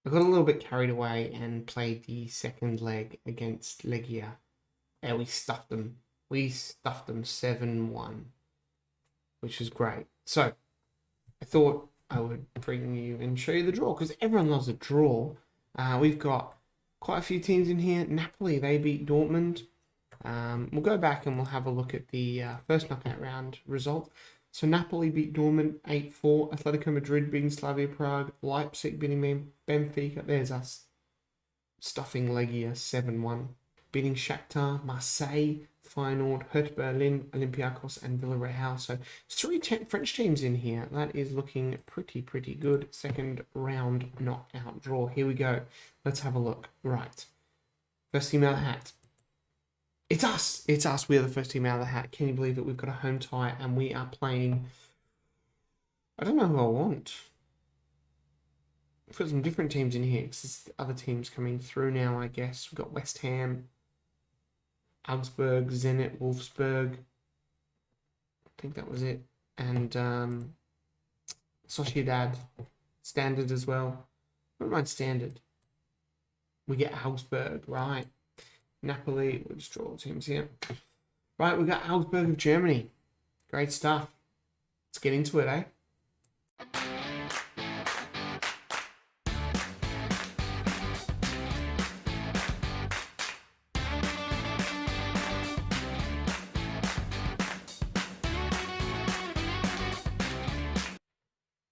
I got a little bit carried away and played the second leg against Legia. And we stuffed them. We stuffed them 7-1, which was great. So I thought I would bring you and show you the draw because everyone loves a draw. We've got quite a few teams in here. Napoli, they beat Dortmund. We'll go back and we'll have a look at the first knockout round result. So Napoli beat Dortmund 8-4. Atletico Madrid beating Slavia Prague. Leipzig beating Benfica. There's us. Stuffing Legia 7-1. Beating Shakhtar, Marseille, Feyenoord, Hertha Berlin, Olympiacos, and Villarreal. So three French teams in here. That is looking pretty good. Second round knockout draw. Here we go. Let's have a look. Right. First team out of the hat. It's us. It's us. We are the first team out of the hat. Can you believe it? We've got a home tie and we are playing... I don't know who I want. We've got some different teams in here because there's other teams coming through now, I guess. We've got West Ham, Augsburg, Zenit, Wolfsburg. I think that was it. And Sociedad. Standard as well. I don't mind Standard. We get Augsburg, right. Napoli, we'll just draw all teams here. Right, we've got Augsburg of Germany. Great stuff. Let's get into it, eh?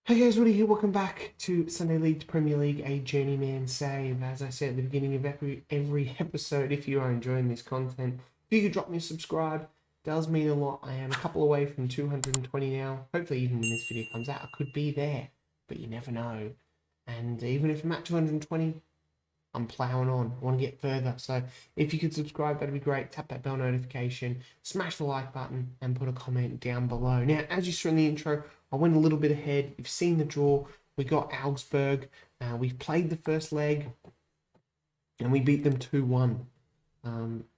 Hey guys, Woody here. Welcome back to Sunday League Premier League, a Journeyman save. As I said at the beginning of every episode, if you are enjoying this content, if you could drop me a subscribe, does mean a lot. I am a couple away from 220 now. Hopefully even when this video comes out, I could be there, but you never know. And even if I'm at 220, I'm plowing on. I want to get further. So if you could subscribe, that'd be great. Tap that bell notification, smash the like button, and put a comment down below. Now, as you saw in the intro, I went a little bit ahead. You've seen the draw. We got Augsburg. We've played the first leg, and we beat them 2-1.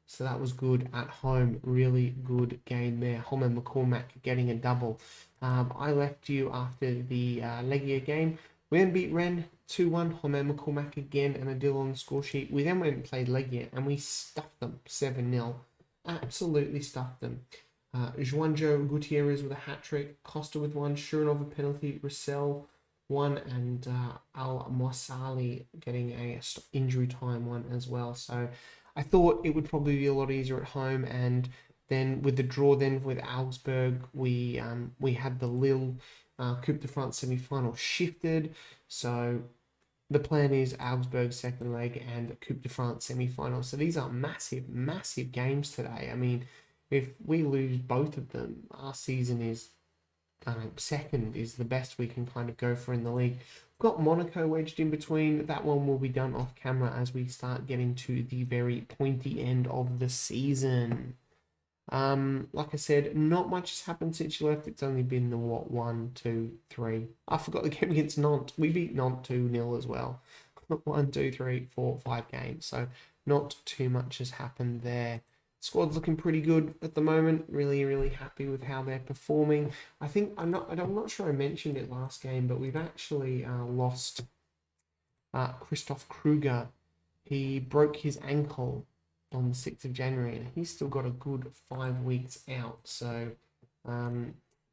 So that was good at home. Really good game there. Holman McCormack getting a double. I left you after the Legia game. We then beat Rennes 2-1. Holman McCormack again and a deal on the score sheet. We then went and played Legia, and we stuffed them 7-0. Absolutely stuffed them. Juanjo Gutierrez with a hat-trick, Costa with one, Shuranov a penalty, Russell one, and Al Mossali getting a injury time one as well. So I thought it would probably be a lot easier at home, and then with the draw then with Augsburg, we had the Lille Coupe de France Semi-Final shifted. So the plan is Augsburg second leg and Coupe de France Semi-Final. So these are massive games today. I mean, if we lose both of them, our season is second is the best we can kind of go for in the league. We've got Monaco wedged in between. That one will be done off camera as we start getting to the very pointy end of the season. Like I said, not much has happened since you left. It's only been the 1, 2, 3. I forgot the game against Nantes. We beat Nantes 2-0 as well. 1, 2, 3, 4, 5 games. So not too much has happened there. Squad's looking pretty good at the moment. Really happy with how they're performing. I'm not sure I mentioned it last game, but we've actually lost Christoph Kruger. He broke his ankle on the 6th of January, and he's still got a good 5 weeks out. So,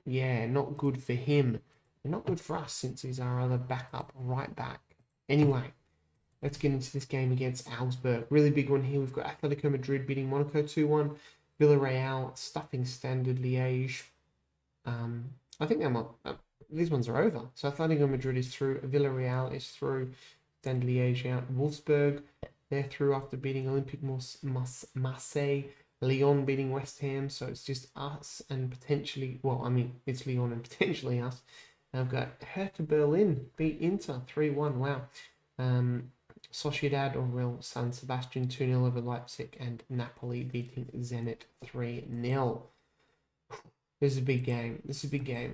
yeah, not good for him. And not good for us since he's our other backup right back. Anyway, let's get into this game against Augsburg. Really big one here. We've got Atletico Madrid beating Monaco 2-1. Villarreal stuffing Standard Liège. I think these ones are over. So Atletico Madrid is through. Villarreal is through. Standard Liège out. Wolfsburg, they're through after beating Olympique Marseille. Lyon beating West Ham. So it's just us and potentially... Well, I mean, it's Lyon and potentially us. I've got Hertha Berlin beat Inter 3-1. Wow. Sociedad or Real San Sebastian 2-0 over Leipzig, and Napoli beating Zenit 3-0. This is a big game.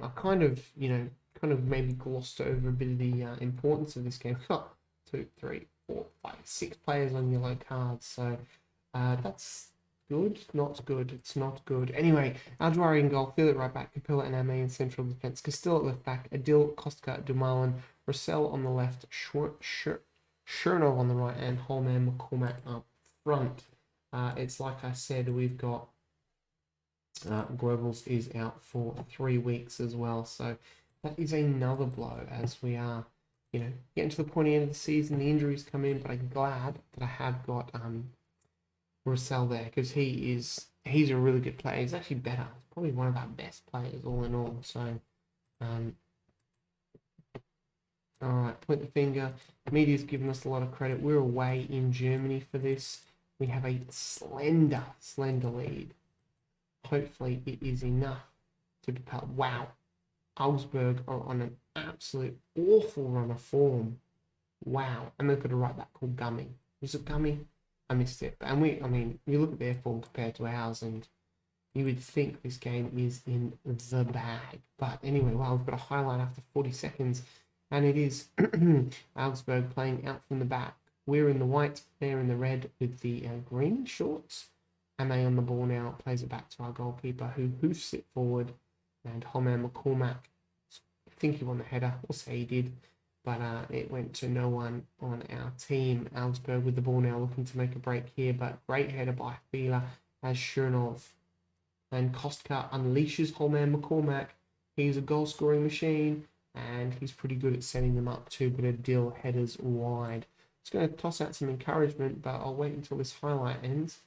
I kind of maybe glossed over a bit of the importance of this game. We've got 2, 3, 4, 5, 6 players on yellow cards, so that's good. Not good. It's not good. Anyway, Adjwari in goal, Philip right back, Capella and Ame in central defence, Castillo at left back, Adil, Kostka, Dumoulin, Russell on the left, Chernov on the right, and Holman McCormack up front. It's like I said, we've got Grovels is out for 3 weeks as well, so that is another blow as we are, getting to the pointy end of the season. The injuries come in, but I'm glad that I have got Russell there because he's a really good player. He's actually better. He's probably one of our best players all in all. So, all right, point the finger. Media's given us a lot of credit. We're away in Germany for this. We have a slender lead. Hopefully it is enough to propel. Wow. Augsburg are on an absolute awful run of form. Wow. And they've got a right back called Gummy. Was it Gummy? I missed it. And you look at their form compared to ours, and you would think this game is in the bag. But anyway, we've got a highlight after 40 seconds, and it is Augsburg playing out from the back. We're in the white, they're in the red with the green shorts. And they on the ball now, plays it back to our goalkeeper who hoofs it forward. And Holman McCormack, I think he won the header, we'll say he did. But it went to no one on our team. Augsburg with the ball now looking to make a break here. But great header by Fila as Chernov. And Kostka unleashes Holman McCormack. He's a goal-scoring machine. And he's pretty good at setting them up too. But Adil headers wide. It's going to toss out some encouragement, but I'll wait until this highlight ends.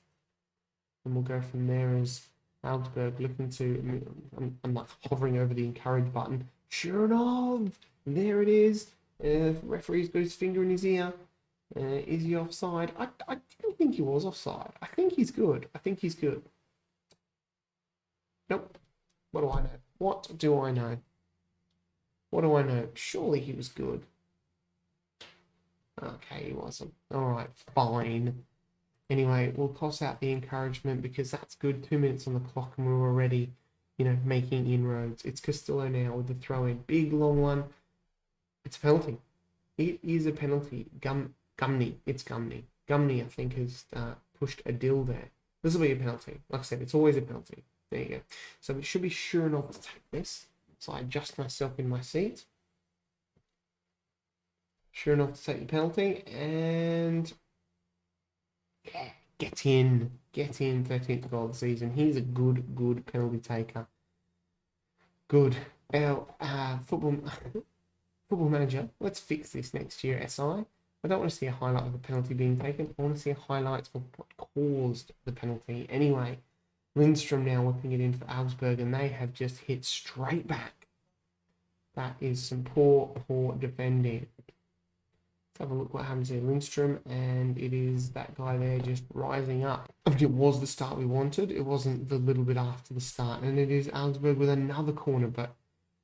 And we'll go from there as Augsburg looking to... I'm like hovering over the encourage button. Chernov! There it is. Referee's got his finger in his ear. Is he offside? I didn't think he was offside. I think he's good. Nope. What do I know? What do I know? Surely he was good. Okay, he wasn't. Alright, fine. Anyway, we'll toss out the encouragement because that's good. 2 minutes on the clock and we're already, making inroads. It's Castillo now with the throw-in. Big, long one. It's a penalty. It is a penalty. Gumney. It's Gumney. Gumney, I think, has pushed Adil there. This will be a penalty. Like I said, it's always a penalty. There you go. So it should be sure enough to take this. So I adjust myself in my seat. Sure enough to take the penalty. And... yeah, get in. 13th goal of the season. He's a good penalty taker. Good. Now, football manager, let's fix this next year, SI. I don't want to see a highlight of the penalty being taken. I want to see a highlight of what caused the penalty. Anyway, Lindstrom now whipping it in for Augsburg, and they have just hit straight back. That is some poor defending. Have a look what happens here. Lindstrom, and it is that guy there just rising up. I mean, it was the start we wanted. It wasn't the little bit after the start. And it is Augsburg with another corner, but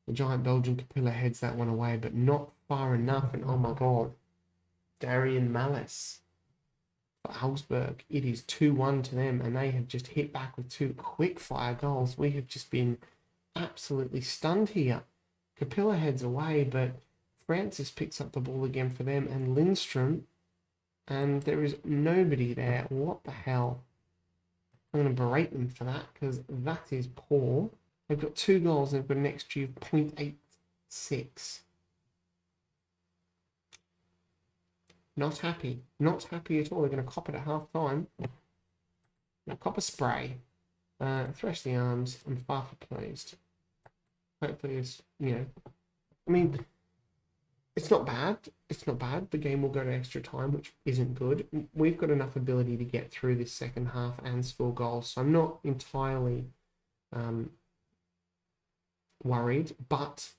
the giant Belgian Capilla heads that one away, but not far enough. And oh my God, Darian Malice for Augsburg. It is 2-1 to them, and they have just hit back with 2 quick fire goals. We have just been absolutely stunned here. Capilla heads away, but Francis picks up the ball again for them, and Lindstrom, and there is nobody there. What the hell? I'm going to berate them for that, because that is poor. They've got 2 goals, and they've got an XG of 0.86. Not happy at all. They're going to cop it at half time. Now, cop a spray. Thresh the arms. I'm far from pleased. Hopefully it's, it's not bad. The game will go to extra time, which isn't good. We've got enough ability to get through this second half and score goals, so I'm not entirely worried. But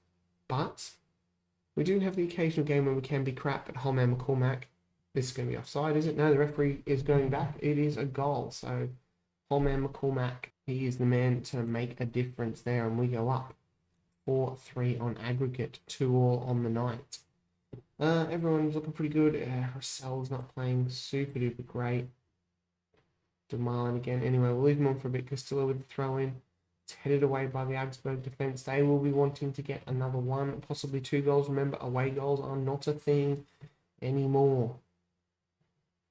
we do have the occasional game where we can be crap at Holman McCormack. This is going to be offside, is it? No, the referee is going back. It is a goal. So Holman McCormack, he is the man to make a difference there, and we go up 4-3 on aggregate, 2-2 on the night. Everyone's looking pretty good. Russell's not playing super duper great. Demarlin again. Anyway, we'll leave him on for a bit. Castillo with the throw in. It's headed away by the Augsburg defence. They will be wanting to get another 1, possibly 2 goals. Remember, away goals are not a thing anymore.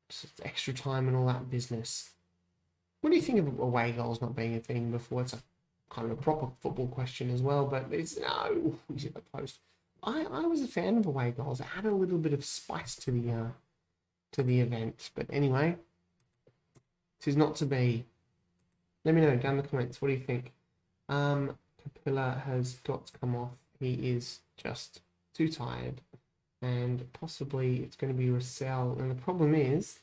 Just extra time and all that business. What do you think of away goals not being a thing before? It's a kind of a proper football question as well, but it's no. We should post. I was a fan of away goals. It had a little bit of spice to to the event. But anyway, it is not to be. Let me know down in the comments. What do you think? Capilla has got to come off. He is just too tired. And possibly it's going to be Russell. And the problem is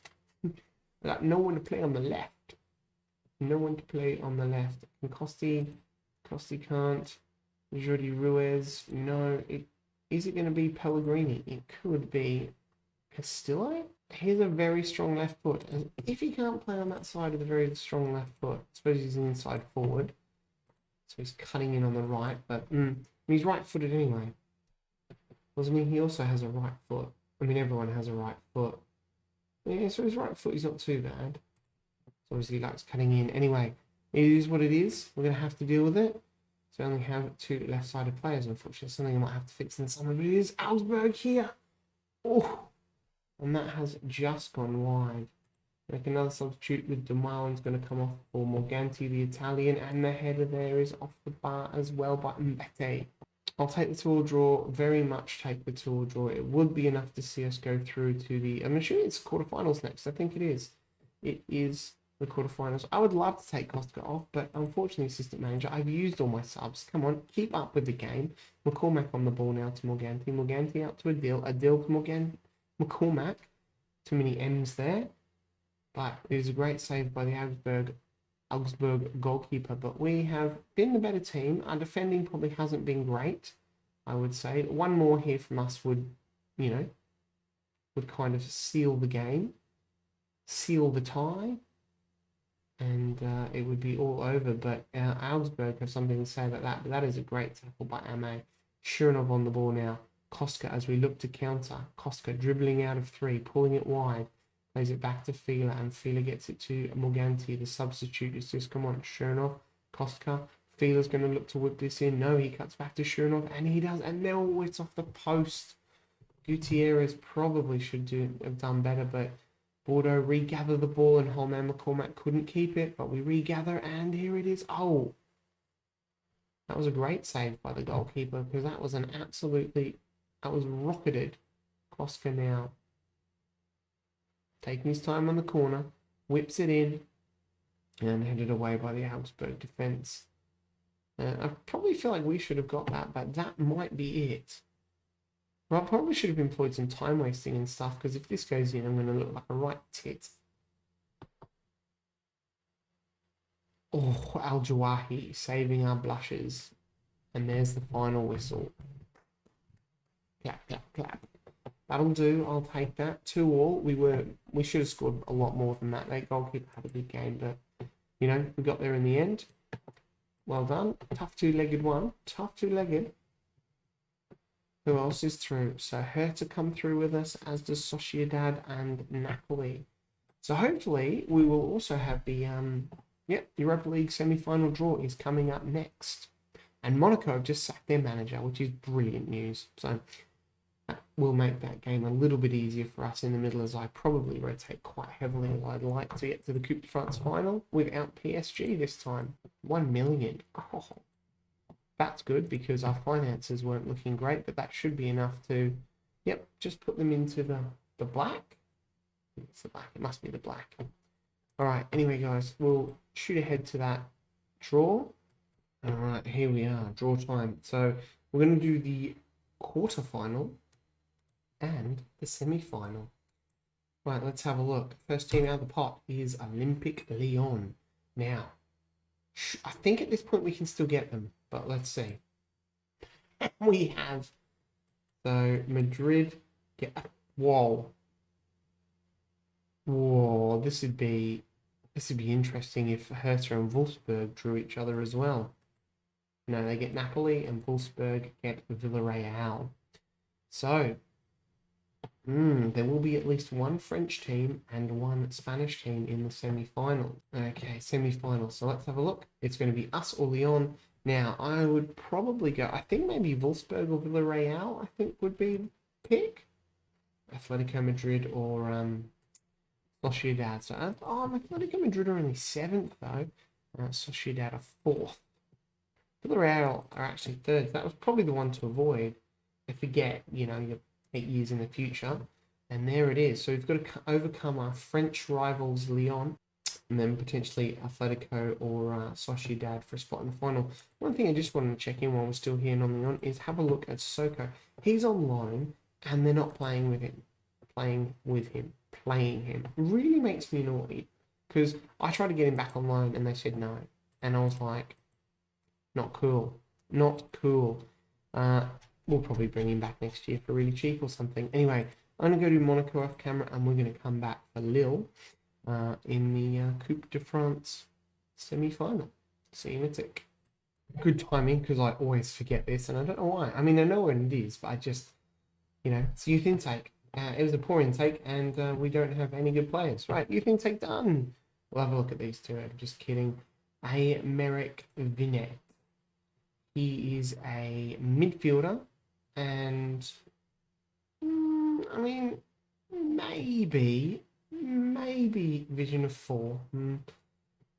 that no one to play on the left. No one to play on the left. And Costi can't. Jordi Ruiz. No. Is it going to be Pellegrini? It could be Castillo. He's a very strong left foot. And if he can't play on that side with a very strong left foot, I suppose he's an inside forward. So he's cutting in on the right, but he's right-footed anyway. Doesn't mean he also has a right foot. I mean, everyone has a right foot. Yeah, so his right foot is not too bad. So obviously he likes cutting in. Anyway, it is what it is. We're going to have to deal with it. So we only have two left-sided players, unfortunately. Something I might have to fix in the summer, but it is Augsburg here. Oh! And that has just gone wide. Make another substitute with Dumoulin is going to come off for Morganti, the Italian, and the header there is off the bar as well by Mbete. I'll take the 2-2 draw, very much take the 2-2 draw. It would be enough to see us go through to the, I'm assuming it's quarterfinals next. I think it is. It is the quarterfinals. I would love to take Kostka off, but unfortunately, assistant manager, I've used all my subs. Come on, keep up with the game. McCormack on the ball now to Morganti. Morganti out to Adil to McCormack. Too many M's there. But it is a great save by the Augsburg goalkeeper. But we have been the better team. Our defending probably hasn't been great, I would say. One more here from us would, would kind of seal the game, seal the tie, and it would be all over. But Augsburg have something to say about that. But that is a great tackle by Ame. Shurinov on the ball now. Kostka as we look to counter. Kostka dribbling out of 3, pulling it wide. Plays it back to Fila, and Fila gets it to Morganti. The substitute is just, come on, Shurinov, Kostka. Fila's going to look to whip this in. No, he cuts back to Shurinov, and he does. And now it's off the post. Gutierrez probably should have done better, but Bordeaux regather the ball, and Holman McCormack couldn't keep it, but we regather, and here it is. Oh, that was a great save by the goalkeeper, because that was that was rocketed. Kostka now taking his time on the corner, whips it in, and headed away by the Augsburg defence. I probably feel like we should have got that, but that might be it. Well, I probably should have employed some time wasting and stuff, because if this goes in, I'm going to look like a right tit. Oh, Al-Jawahi saving our blushes. And there's the final whistle. Clap, clap, clap. That'll do. I'll take that. 2-2. We should have scored a lot more than that. That goalkeeper had a good game, but we got there in the end. Well done. Tough two-legged one. Tough two-legged. Who else is through? So Hertha come through with us, as does Sociedad and Napoli. So hopefully we will also have the Europa League semi-final draw is coming up next. And Monaco have just sacked their manager, which is brilliant news. So that will make that game a little bit easier for us in the middle, as I probably rotate quite heavily. I'd like to get to the Coupe de France final without PSG this time. 1 million. Oh, that's good, because our finances weren't looking great, but that should be enough to, just put them into the black. It's the black. It must be the black. All right. Anyway, guys, we'll shoot ahead to that draw. All right, here we are. Draw time. So we're going to do the quarterfinal and the semi-final. Right, let's have a look. First team out of the pot is Olympique Lyon. Now, I think at this point we can still get them, but let's see. We have, so Madrid, whoa, this would be interesting if Hertha and Wolfsburg drew each other as well. No, they get Napoli, and Wolfsburg get Villarreal. So, there will be at least one French team and one Spanish team in the semi-final. Okay, semi-final. So let's have a look. It's going to be us or Lyon. Now, I would probably go, I think maybe Wolfsburg or Villarreal, I think would be pick. Atletico Madrid or Sociedad. So, Atletico Madrid are only 7th though. Sociedad are 4th. Villarreal are actually 3rd. That was probably the one to avoid. I forget, you're 8 years in the future. And there it is. So we've got to overcome our French rivals Lyon, and then potentially Atletico or Sociedad for a spot in the final. One thing I just wanted to check in while we're still here on Lyon is have a look at Soko. He's on loan, and they're not playing with him. Playing him. Really makes me annoyed, because I tried to get him back on loan, and they said no. And I was like, not cool. Not cool. We'll probably bring him back next year for really cheap or something. Anyway, I'm going to go to Monaco off camera, and we're going to come back for Lille in the Coupe de France Semi-Final. See you in a tick. Good timing, because I always forget this, and I don't know why. I mean, I know when it is, but I just, it's youth intake. It was a poor intake, and we don't have any good players. Right, youth intake done. We'll have a look at these two. I'm just kidding. Merrick Vinet. He is a midfielder, and I mean, maybe vision of 4.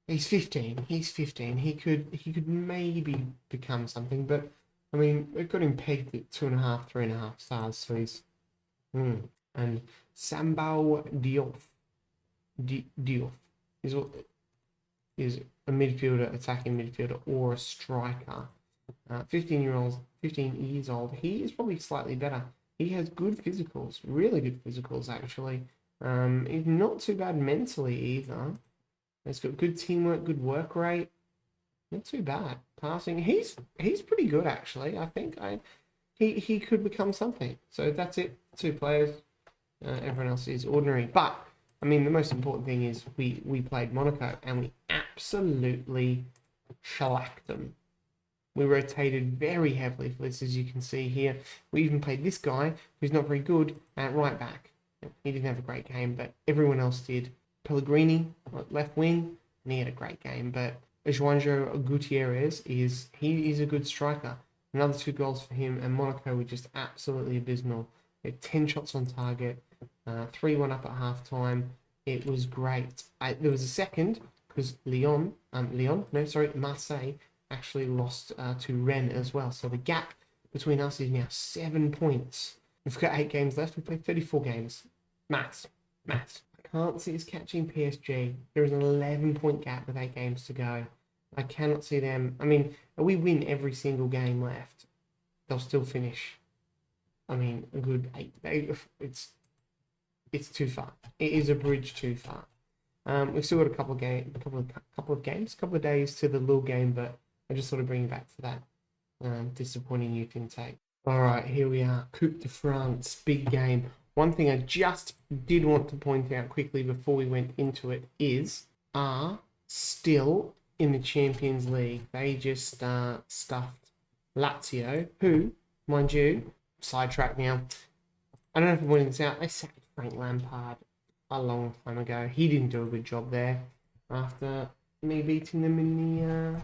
He's 15. He could maybe become something, but I mean, we've got him pegged at 2.5, 3.5 stars, so he's and Sambao Diop is a midfielder, attacking midfielder, or a striker. 15 years old. He is probably slightly better. He has good physicals, really good physicals actually. He's not too bad mentally either. He's got good teamwork, good work rate. Not too bad. Passing, he's pretty good actually. I think he could become something. So that's it. 2 players. Everyone else is ordinary. But I mean, the most important thing is we played Monaco and we absolutely shellacked them. We rotated very heavily for this, as you can see here. We even played this guy, who's not very good, at right back. He didn't have a great game, but everyone else did. Pellegrini, left wing, and he had a great game. But João Gutierrez is a good striker. Another 2 goals for him, and Monaco were just absolutely abysmal. They had 10 shots on target, 3-1 up at half time. It was great. There was a second, because Marseille actually lost to Rennes as well. So the gap between us is now 7 points. We've got 8 games left. We played 34 games. Maths. I can't see us catching PSG. There is an 11-point gap with 8 games to go. I cannot see them. I mean, we win every single game left, they'll still finish. I mean, a good 8. It's too far. It is a bridge too far. We've still got a couple of days to the Lille game, but I just thought I'd bring you back for that disappointing youth intake. All right, here we are. Coupe de France, big game. One thing I just did want to point out quickly before we went into it is are still in the Champions League. They just stuffed Lazio, who, mind you, sidetrack now. I don't know if I'm pointing this out. They sacked Frank Lampard a long time ago. He didn't do a good job there after me beating them in the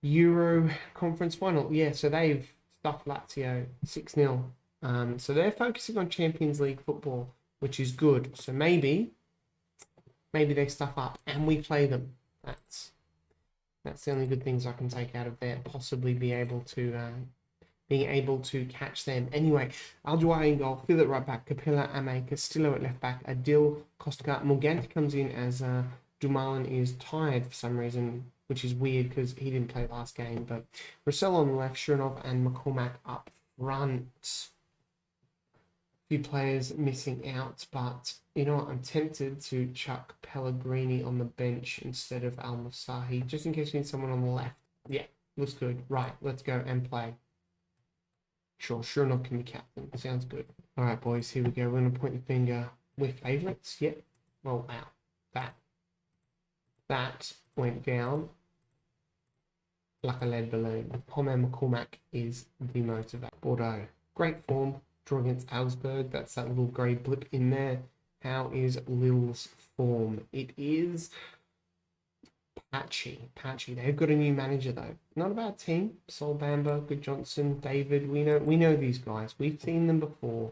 Euro conference final. Yeah, so they've stuffed Lazio 6-0. So they're focusing on Champions League football, which is good. So maybe they stuff up and we play them. That's the only good things I can take out of there. Possibly being able to catch them. Anyway, Aljuari in goal, Phil at right back, Capella, Ame, Castillo at left back, Adil, Kostka, Morganti comes in as Dumoulin is tired for some reason, which is weird because he didn't play last game. But Rossell on the left, Shurinov and McCormack up front. Few players missing out, but you know what? I'm tempted to chuck Pellegrini on the bench instead of Al Masahi, just in case we need someone on the left. Yeah, looks good. Right, let's go and play. Sure enough can be captain. Sounds good. All right, boys, here we go. We're going to point the finger. We're favourites. Yep. Oh, wow. That went down like a lead balloon. Homer McCormack is the motivator. Bordeaux. Great form. Draw against Augsburg. That's that little grey blip in there. How is Lille's form? It is patchy. They've got a new manager though. Not a bad team. Sol Bamba, Good Johnson, David. We know these guys. We've seen them before.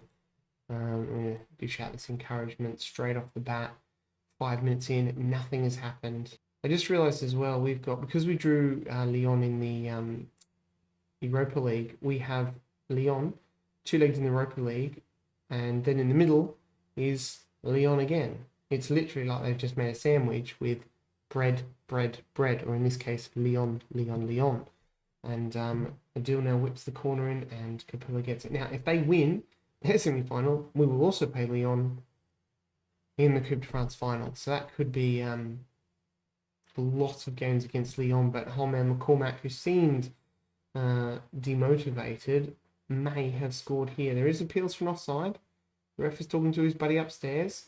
I'm gonna dish out this encouragement straight off the bat. 5 minutes in, nothing has happened. I just realised as well because we drew Lyon in the Europa League. We have Lyon 2 legs in the Europa League, And then in the middle is Lyon again. It's literally like they've just made a sandwich with bread, bread, bread, or in this case, Lyon, Lyon, Lyon. And Adil now whips the corner in, and Capella gets it. Now, if they win their semi-final, we will also play Lyon in the Coupe de France final. So that could be lots of games against Lyon. But Holman McCormack, who seemed demotivated, may have scored here. There is appeals from offside. The ref is talking to his buddy upstairs,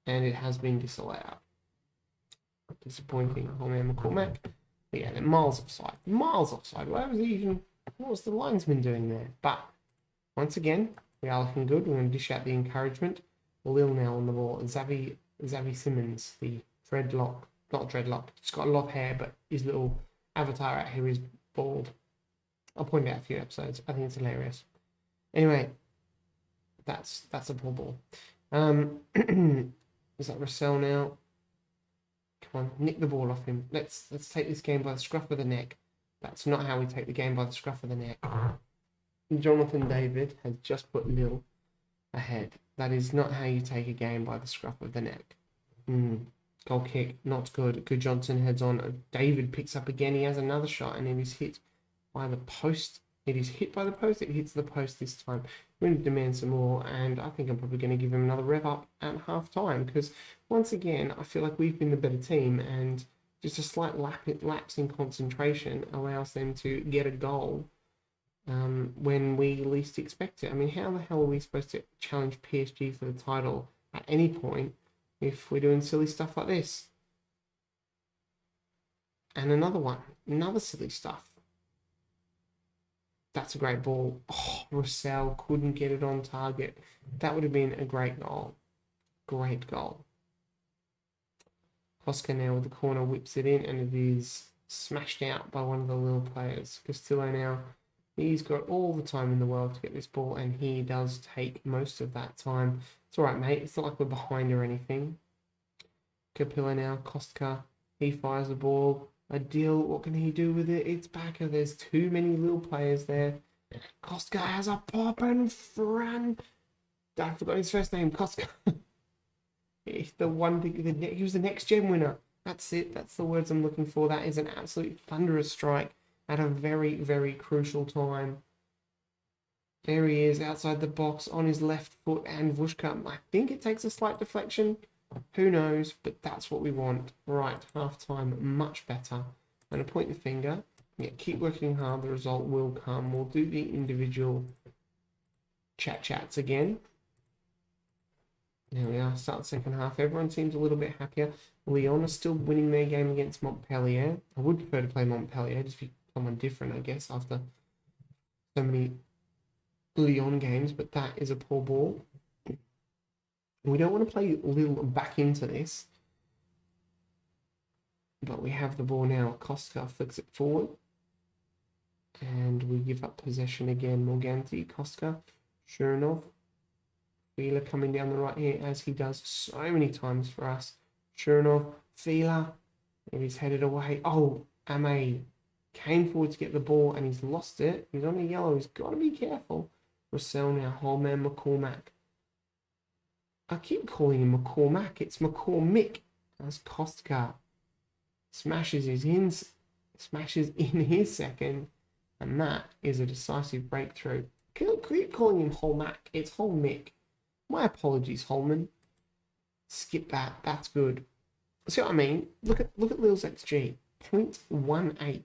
and it has been disallowed. Disappointing, Holman McCormack. But yeah, they're miles offside. Miles offside. What was the linesman doing there? But once again, we are looking good. We're going to dish out the encouragement. Lille now on the ball. Xavi Simmons, the not dreadlock. He's got a lot of hair, but his little avatar out here is bald. I'll point out a few episodes. I think it's hilarious. Anyway, that's a poor ball. Is that Russell now? Come on, nick the ball off him. Let's take this game by the scruff of the neck. That's not how we take the game by the scruff of the neck. Jonathan David has just put Lille ahead. That is not how you take a game by the scruff of the neck. Goal kick, not good. Good Johnson heads on. David picks up again. He has another shot, and it is hit by the post. It is hit by the post. It hits the post this time. We're going to demand some more, and I think I'm probably going to give him another rev up at half time, because once again, I feel like we've been the better team, and just a slight lapse in concentration allows them to get a goal when we least expect it. I mean, how the hell are we supposed to challenge PSG for the title at any point if we're doing silly stuff like this? And another silly stuff. That's a great ball. Oh, Russell couldn't get it on target. That would have been a great goal. Great goal. Koska now with the corner whips it in, and it is smashed out by one of the Lille players. Castillo now, he's got all the time in the world to get this ball, and he does take most of that time. It's all right, mate. It's not like we're behind or anything. Capilla now, Kostka, he fires the ball. Adil, what can he do with it? It's back. There's too many little players there. Kostka has a pop and Fran. I forgot his first name, Kostka. It's the one thing. He was the next gen winner. That's it. That's the words I'm looking for. That is an absolute thunderous strike at a very, very crucial time. There he is outside the box on his left foot, and Vushka, I think it takes a slight deflection. Who knows, but that's what we want. Right, half time, much better. I'm going to point the finger. Yeah, keep working hard, the result will come. We'll do the individual chats again. There we are, start the second half. Everyone seems a little bit happier. Lyon are still winning their game against Montpellier. I would prefer to play Montpellier, just be someone different, I guess, after so many Lyon games, but that is a poor ball. We don't want to play Lille back into this, but we have the ball now. Kostka flicks it forward, and we give up possession again. Morganti, Kostka, sure enough. Fila coming down the right here, as he does so many times for us. Sure enough, Fila, it is headed away. Oh, Ame came forward to get the ball, and he's lost it. He's on a yellow. He's got to be careful. Russell now, Holman McCormack. I keep calling him McCormack. It's McCormick. As Kostka smashes in his second, and that is a decisive breakthrough. Keep calling him Holmack. It's Holmick. My apologies, Holman. Skip that. That's good. See what I mean? Look at Lille's XG. 0.18.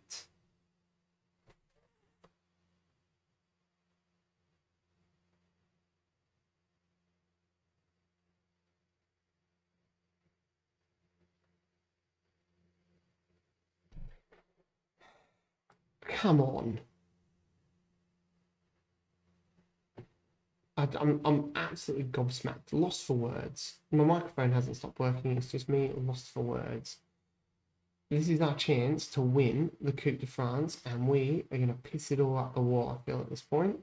Come on. I'm absolutely gobsmacked, lost for words. My microphone hasn't stopped working, it's just me lost for words. This is our chance to win the Coupe de France, and we are going to piss it all up the wall, I feel, at this point.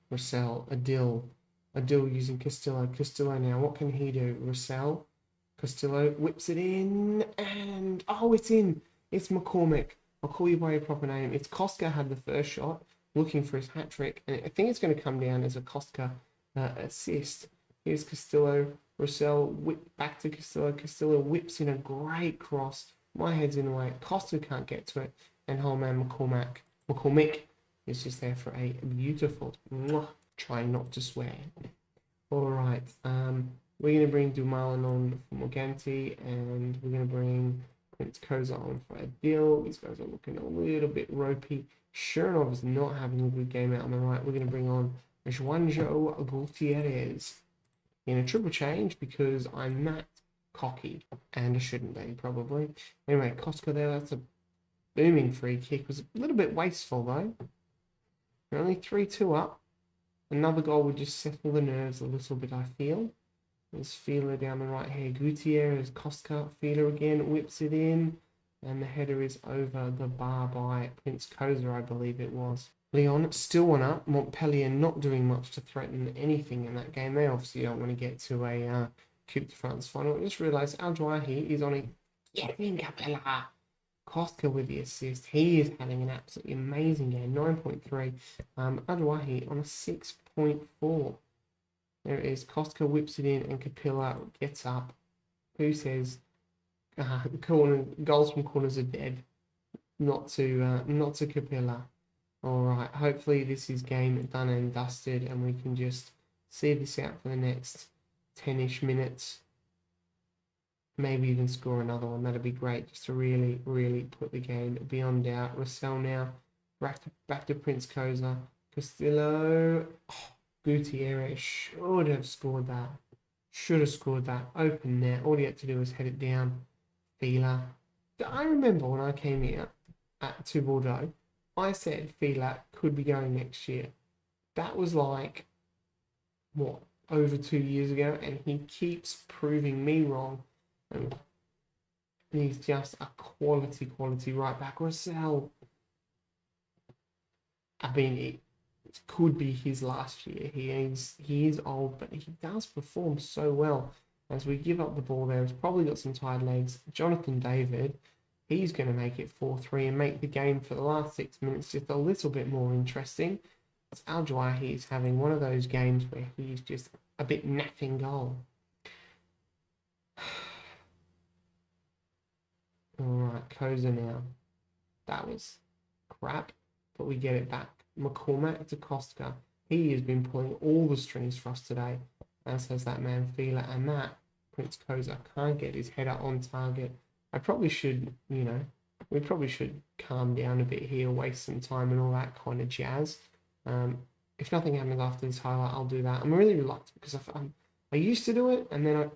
Russell, Adil using Castillo. Castillo now, what can he do? Russell, Castillo whips it in, and oh, it's in. It's McCormick. I'll call you by your proper name. It's Kostka had the first shot. looking for his hat trick. And I think it's going to come down as a Kostka assist. Here's Castillo. Rossell back to Castillo. Castillo whips in a great cross. My head's in the way. Costa can't get to it. And whole man McCormick is just there for a beautiful try not to swear. All right. We're going to bring Dumoulin on for Morganti, and we're going to bring Prince Koza on for a deal. These guys are looking a little bit ropey. Shernov is not having a good game out on the right. We're going to bring on Juanjo Gutierrez in a triple change because I'm that cocky, and I shouldn't be, probably. Anyway, Koska there, that's a booming free kick. It was a little bit wasteful, though. We're only 3-2 up. Another goal would just settle the nerves a little bit, I feel. There's Fila down the right here. Gutierrez, Kostka, Fila again, whips it in. And the header is over the bar by Prince Koza, I believe it was. Lyon still 1 up. Montpellier not doing much to threaten anything in that game. They obviously don't want to get to a Coupe de France final. I just realised Al Jwahi is on a getting Capella. Kostka with the assist. He is having an absolutely amazing game. 9.3. Al Jwahi on a 6.4. There it is. Kostka whips it in and Capilla gets up. Who says goals from corners are dead? Not to Capilla. All right. Hopefully this is game done and dusted, and we can just see this out for the next 10-ish minutes. Maybe even score another one. That'd be great, just to really, really put the game beyond doubt. Rossell now back to Prince Koza. Castillo. Oh, Gutierrez should have scored that. Should have scored that. Open net. All he had to do was head it down. Fila. I remember when I came here to Bordeaux, I said Fila could be going next year. That was like, what, over 2 years ago, and he keeps proving me wrong. And he's just a quality right back. Rossell, I mean, it could be his last year. He is old, but he does perform so well. As we give up the ball there, he's probably got some tired legs. Jonathan David, he's going to make it 4-3 and make the game for the last 6 minutes just a little bit more interesting. As Al Jwahi is having one of those games where he's just a bit napping goal. Alright, Koza now. That was crap, but we get it back. McCormack to Kostka. He has been pulling all the strings for us today, as has that man Fila, and that Prince Koza can't get his header on target. I probably should, we probably should calm down a bit here, waste some time and all that kind of jazz. If nothing happens after this highlight, I'll do that. I'm really reluctant because I used to do it, and then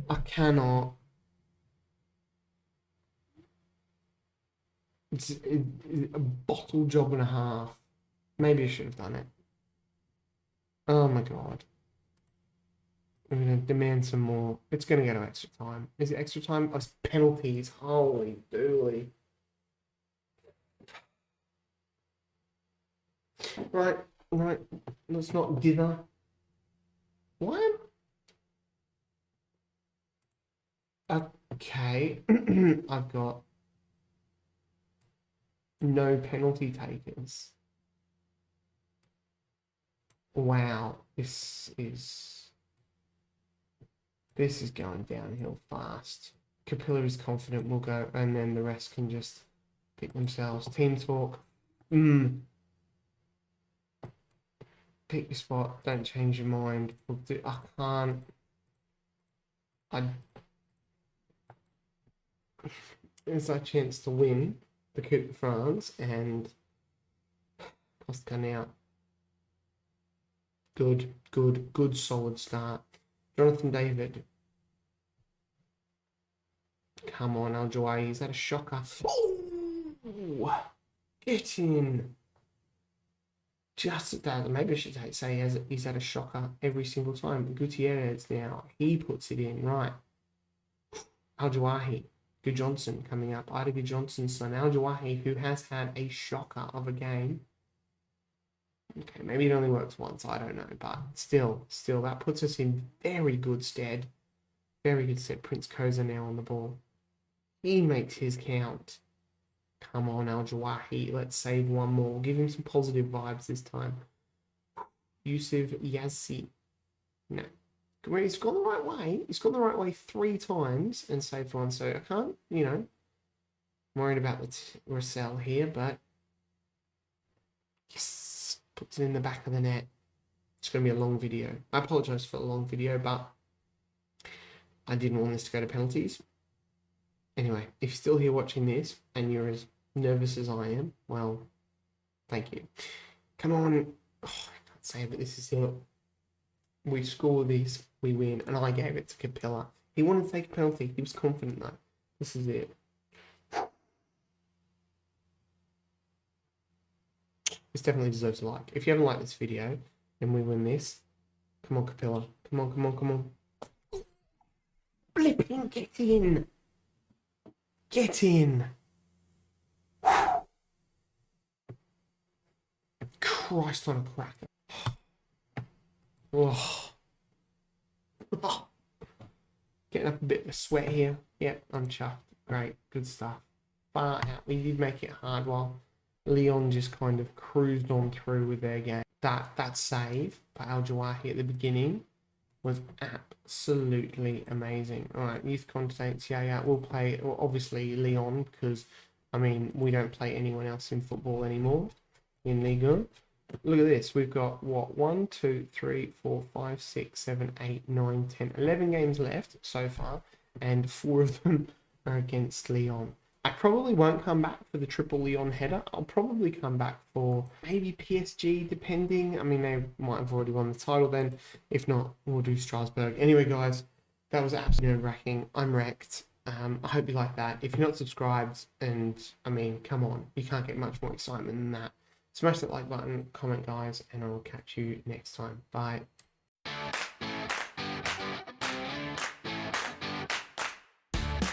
I cannot. It's a bottle job and a half. Maybe I should have done it. Oh my god. I'm going to demand some more. It's going to go to extra time. Is it extra time? Oh, it's penalties. Holy dooly. Right. Let's not dither. What? Okay. I've got no penalty takers. Wow. This is going downhill fast. Capilla is confident we'll go, and then the rest can just pick themselves. Team talk. Pick your spot. Don't change your mind. I can't. It's our chance to win the Coupe de France, and Kostka now. Good solid start. Jonathan David. Come on, Al Jwahi. Is that a shocker? Oh! Get in. Just that. Maybe I should say he's had a shocker every single time. Gutierrez now. He puts it in. Right. Al Jwahi. Good Johnson coming up. Ida Good Johnson's son. Al Jwahi, who has had a shocker of a game. Okay, maybe it only works once, I don't know. But still, that puts us in very good stead. Very good stead. Prince Koza now on the ball. He makes his count. Come on, Al-Jawahi. Let's save one more. Give him some positive vibes this time. Yusuf Yazzi. No. He's gone the right way. He's gone the right way 3 times and saved one. So I can't, I'm worried about the Russell here, but yes, puts it in the back of the net. It's going to be a long video. I apologise for the long video, but I didn't want this to go to penalties. Anyway, if you're still here watching this and you're as nervous as I am, well, thank you. Come on. Oh, I can't say, but this is it. We score this, we win, and I gave it to Capilla. He wanted to take a penalty. He was confident, though. This is it. This definitely deserves a like. If you haven't liked this video and we win this, come on, Capilla. Come on, come on, come on. Flipping, get in. Get in. Christ on a cracker. Oh. Getting up a bit of a sweat here. Yep, I'm chuffed. Great, good stuff. Far out. We did make it hard while Leon just kind of cruised on through with their game. That save by Al-Jawahi at the beginning was absolutely amazing. All right, youth contact. Yeah, we'll play, well, obviously Leon, because, I mean, we don't play anyone else in football anymore in Ligue 1. Look at this. We've got, what, 1, 2, 3, 4, 5, 6, 7, 8, 9, 10, 11 games left so far, and 4 of them are against Lyon. I probably won't come back for the triple Lyon header. I'll probably come back for maybe PSG, depending. I mean, they might have already won the title then. If not, we'll do Strasbourg. Anyway, guys, that was absolutely nerve-wracking. I'm wrecked. I hope you like that. If you're not subscribed, and, I mean, come on. You can't get much more excitement than that. Smash that like button, comment, guys, and I will catch you next time. Bye.